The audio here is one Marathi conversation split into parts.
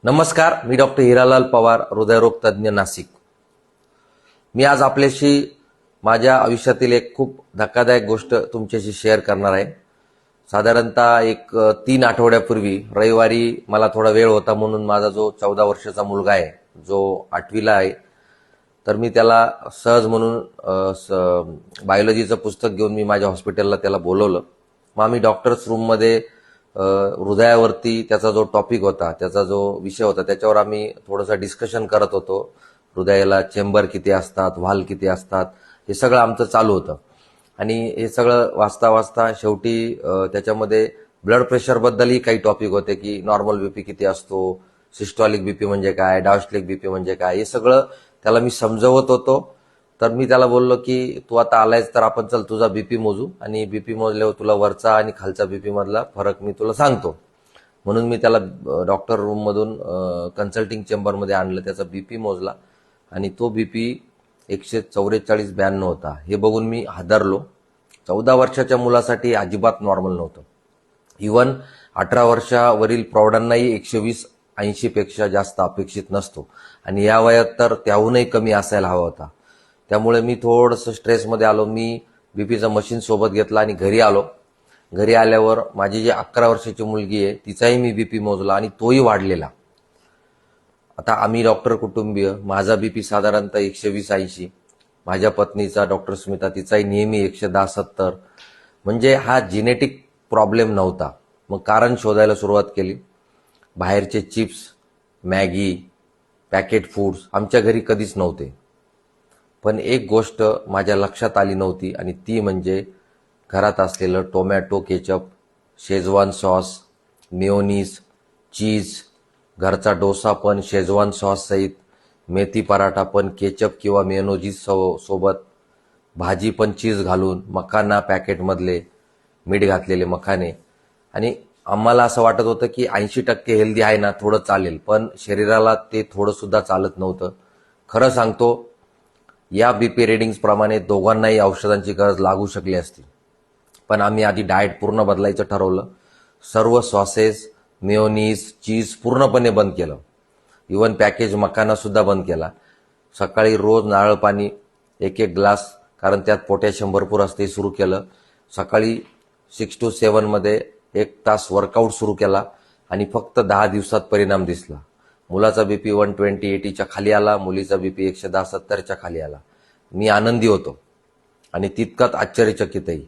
नमस्कार, मी डॉक्टर हिरालाल पवार, हृदयरोग तज्ज्ञ, नाशिक। मी आज आपल्याशी माझ्या आयुष्यातील एक खूप धक्कादायक गोष्ट तुमच्याशी शेअर करणार आहे। साधारणतः एक 3 आठवड्यापूर्वी रविवारी मला थोडा वेळ होता म्हणून माझा जो 14 वर्षाचा मुलगा आहे, जो 8वीला आहे, तर मी त्याला सहज म्हणून बायोलॉजीचं पुस्तक घेऊन मी माझ्या हॉस्पिटलला त्याला बोलवलं। मग आम्ही डॉक्टर्स रूममध्ये हृदयावरती त्याचा जो टॉपिक होता, त्याचा जो विषय होता, त्याच्यावर आम्ही थोडंसं डिस्कशन करत होतो। हृदयाला चेंबर किती असतात, व्हाल्व किती असतात, हे सगळं आमचं चालू होतं। आणि हे सगळं वाचता वाचता शेवटी त्याच्यामध्ये ब्लड प्रेशरबद्दलही काही टॉपिक होते की नॉर्मल बीपी किती असतो, सिस्टॉलिक बीपी म्हणजे काय, डायस्टोलिक बीपी म्हणजे काय, हे सगळं त्याला मी समजवत होतो। तर मी त्याला बोललो की तू आता आलायस तर आपण चल तुझा बीपी मोजू, आणि बीपी मोजल्यावर तुला वरचा आणि खालचा बीपी मधला फरक मी तुला सांगतो। म्हणून मी त्याला डॉक्टर रूम मधून कन्सल्टिंग चेंबरमध्ये आणलं, त्याचा बीपी मोजला आणि तो बीपी 144/92 होता। हे बघून मी हादरलो। 14 वर्षाच्या मुलासाठी अजिबात नॉर्मल नव्हतं। इवन 18 वर्षावरील प्रौढांनाही 120/80 पेक्षा जास्त अपेक्षित नसतो, आणि या वयात तर त्याहूनही कमी असायला हवा होता। त्यामुळे मी थोडंसं स्ट्रेसमध्ये आलो। मी बीपीचं मशीन सोबत घेतला आणि घरी आलो। घरी आल्यावर माझी जी 11 वर्षाची मुलगी आहे तिचाही मी बीपी मोजला आणि तोही वाढलेला। आता आम्ही डॉक्टर कुटुंबीय, माझा बीपी साधारणतः 120/80, माझ्या पत्नीचा डॉक्टर स्मिता तिचाही नेहमी 110/70, म्हणजे हा जेनेटिक प्रॉब्लेम नव्हता। मग कारण शोधायला सुरुवात केली। बाहेरचे चिप्स, मॅगी, पॅकेट फूड्स आमच्या घरी कधीच नव्हते। पण एक गोष्ट माझ्या लक्षात आली नव्हती, आणि ती म्हणजे घरात असलेलं tomato ketchup, schezwan sauce, mayonnaise, cheese, घरचा डोसा पण शेजवान सॉस सहित, मेथी पराठा पण केचप किंवा मेयोनीज सोबत, भाजी पण चीज घालून, मखाना पॅकेटमधले, मीठ घातलेले मखाने। आणि आम्हाला असं वाटत होतं की 80% हेल्दी आहे ना, थोडं चालेल, पण शरीराला ते थोडं सुद्धा चालत नव्हतं। खरं सांगतो, या बीपी रिडिंग्स प्रमाणे दोघांनाही औषधांची गरज लागू शकली असती। पण आम्ही आधी डाएट पूर्ण बदलायचं ठरवलं। सर्व सॉसेस, मेयोनीज, चीज पूर्णपणे बंद केलं। इवन पॅकेज मखाना सुद्धा बंद केला। सकाळी रोज नारळ पाणी 1 ग्लास, कारण त्यात पोटॅशियम भरपूर असते, सुरू केलं। सकाळी 6 to 7 मध्ये 1 तास वर्कआउट सुरू केला, आणि फक्त 10 दिवसात परिणाम दिसला। मुलाचा बीपी 120/80च्या खाली आला, मुलीचा बीपी 110/70च्या खाली आला। मी आनंदी होतो आणि तितकाच आश्चर्यचकितही,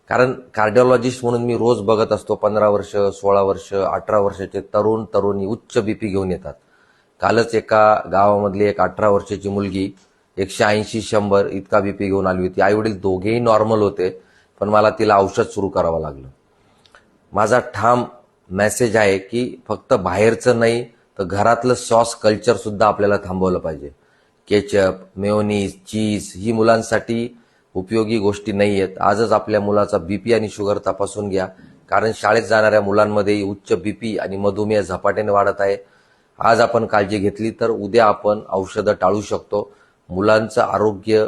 कारण कार्डिओलॉजिस्ट म्हणून मी रोज बघत असतो 15 वर्ष, 16 वर्ष, 18 वर्षाचे तरुण तरुणी उच्च बीपी घेऊन येतात। कालच एका गावामधली एक 18 वर्षाची मुलगी 180-100 इतका बीपी घेऊन आली होती। आईवडील दोघेही नॉर्मल होते, पण मला तिला औषध सुरू करावं लागलं। माझा ठाम मेसेज आहे की फक्त बाहेरचं नाही तर घरातलं सॉस कल्चर सुद्धा आपल्याला थांबवलं पाहिजे। केचप, मेयोनीज, चीज ही मुलांसाठी उपयोगी गोष्टी नाही आहेत। आजच आपल्या मुलाचा बीपी आणि शुगर तपासून घ्या, कारण शाळेत जाणाऱ्या मुलांमध्येही उच्च बीपी आणि मधुमेह झपाट्याने वाढत आहे। आज आपण काळजी घेतली तर उद्या आपण औषधं टाळू शकतो। मुलांचं आरोग्य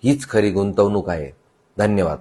हीच खरी गुंतवणूक आहे। धन्यवाद।